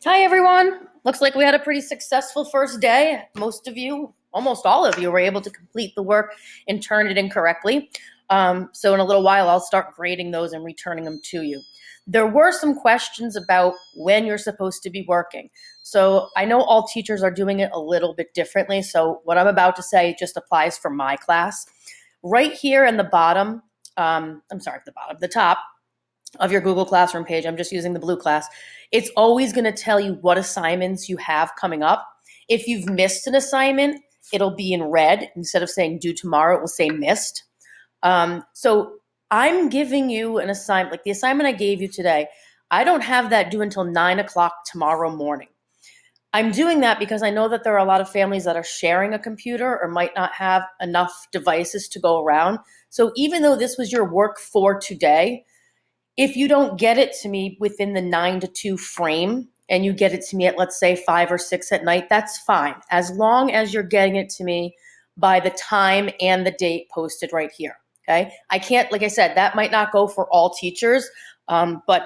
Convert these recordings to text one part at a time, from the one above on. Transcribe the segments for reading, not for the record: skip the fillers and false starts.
Hi, everyone. Looks like we had a pretty successful first day. Most of you, almost all of you, were able to complete the work and turn it in correctly. So in a little while, I'll start grading those and returning them to you. There were some questions about when you're supposed to be working. So I know all teachers are doing it a little bit differently. So what I'm about to say just applies for my class. Right here in the bottom, the top of your Google Classroom page, I'm just using the blue class, it's always going to tell you what assignments you have coming up. If you've missed an assignment, it'll be in red. Instead of saying due tomorrow, it will say missed. So I'm giving you an assignment, like the assignment I gave you today. I don't have that due until 9 o'clock tomorrow morning. I'm doing that because I know that there are a lot of families that are sharing a computer or might not have enough devices to go around. So even though this was your work for today, if you don't get it to me within the 9 to 2 frame and you get it to me at, let's say, 5 or 6 at night, that's fine. As long as you're getting it to me by the time and the date posted right here. Okay. I can't, like I said, that might not go for all teachers, but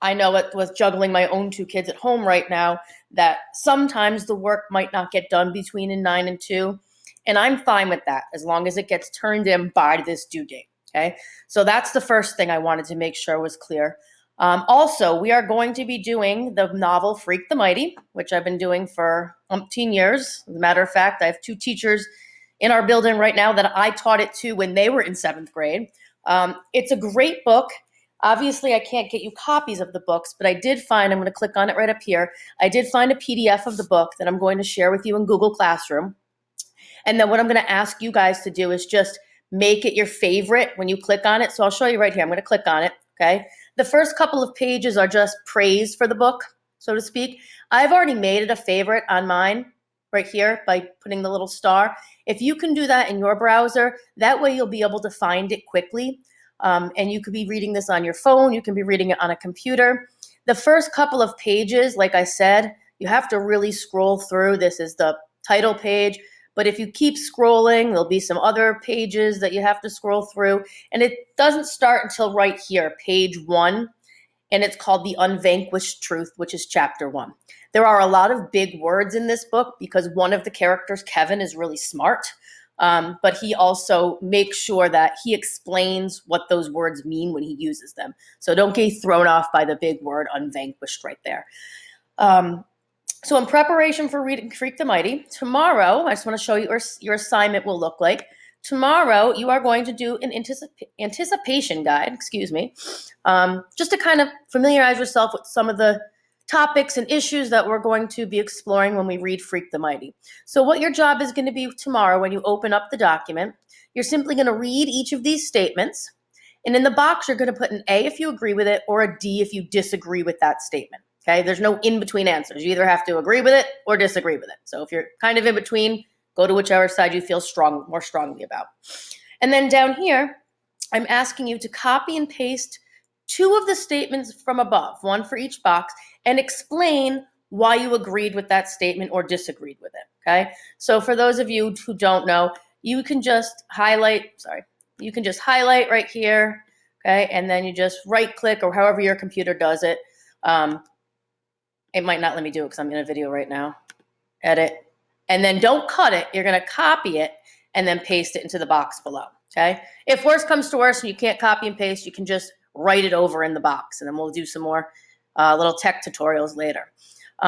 I know it with juggling my own 2 kids at home right now that sometimes the work might not get done between 9 and 2. And I'm fine with that as long as it gets turned in by this due date. Okay, so that's the first thing I wanted to make sure was clear. Also, we are going to be doing the novel Freak the Mighty, which I've been doing for umpteen years. As a matter of fact, I have 2 teachers in our building right now that I taught it to when they were in 7th grade. It's a great book. Obviously, I can't get you copies of the books, but I did find, I'm going to click on it right up here, I did find a PDF of the book that I'm going to share with you in Google Classroom. And then what I'm going to ask you guys to do is just make it your favorite when you click on it. So I'll show you right here. I'm going to click on it. Okay. The first couple of pages are just praise for the book, so to speak. I've already made it a favorite on mine right here by putting the little star. If you can do that in your browser, that way you'll be able to find it quickly. And you could be reading this on your phone. You can be reading it on a computer. The first couple of pages, like I said, you have to really scroll through. This is the title page. But if you keep scrolling, there'll be some other pages that you have to scroll through. And it doesn't start until right here, page 1. And it's called The Unvanquished Truth, which is chapter 1. There are a lot of big words in this book because one of the characters, Kevin, is really smart. But he also makes sure that he explains what those words mean when he uses them. So don't get thrown off by the big word unvanquished right there. So in preparation for reading Freak the Mighty, tomorrow, I just want to show you what your assignment will look like. Tomorrow, you are going to do an anticipation guide, just to kind of familiarize yourself with some of the topics and issues that we're going to be exploring when we read Freak the Mighty. So what your job is going to be tomorrow when you open up the document, you're simply going to read each of these statements. And in the box, you're going to put an A if you agree with it or a D if you disagree with that statement. Okay, there's no in-between answers. You either have to agree with it or disagree with it. So if you're kind of in between, go to whichever side you feel more strongly about. And then down here, I'm asking you to copy and paste 2 of the statements from above, 1 for each box, and explain why you agreed with that statement or disagreed with it. Okay, so for those of you who don't know, you can just highlight right here. Okay, and then you just right-click or however your computer does it. It might not let me do it because I'm in a video right now. Edit. And then don't cut it. You're going to copy it and then paste it into the box below. Okay. If worse comes to worse and you can't copy and paste, you can just write it over in the box. And then we'll do some more little tech tutorials later.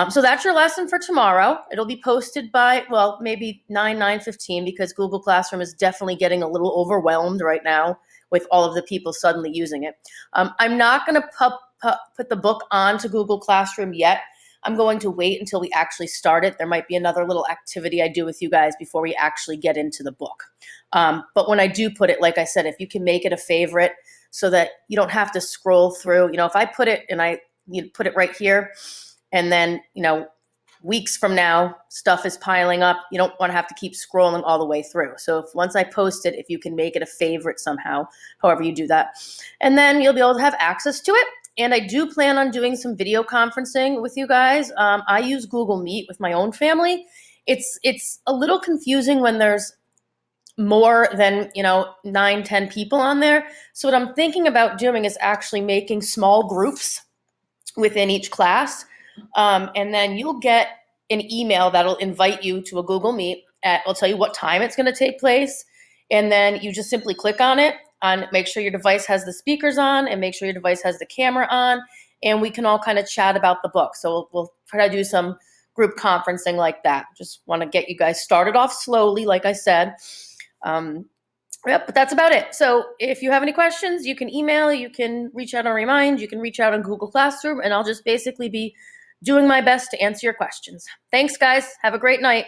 So that's your lesson for tomorrow. It'll be posted by, well, maybe 9:15 because Google Classroom is definitely getting a little overwhelmed right now with all of the people suddenly using it. I'm not going to put the book onto Google Classroom yet. I'm going to wait until we actually start it. There might be another little activity I do with you guys before we actually get into the book. But when I do put it, like I said, if you can make it a favorite so that you don't have to scroll through, if I put it and you put it right here and then, weeks from now, stuff is piling up. You don't want to have to keep scrolling all the way through. So once I post it, if you can make it a favorite somehow, however you do that, and then you'll be able to have access to it. And I do plan on doing some video conferencing with you guys. I use Google Meet with my own family. It's a little confusing when there's more than 9, 10 people on there. So what I'm thinking about doing is actually making small groups within each class. And then you'll get an email that'll invite you to a Google Meet. I'll tell you what time it's going to take place. And then you just simply click on it, and make sure your device has the speakers on, and make sure your device has the camera on. And we can all kind of chat about the book. So we'll try to do some group conferencing like that. Just want to get you guys started off slowly, like I said. Yep, but that's about it. So if you have any questions, you can email, you can reach out on Remind, you can reach out on Google Classroom, and I'll just basically be doing my best to answer your questions. Thanks, guys. Have a great night.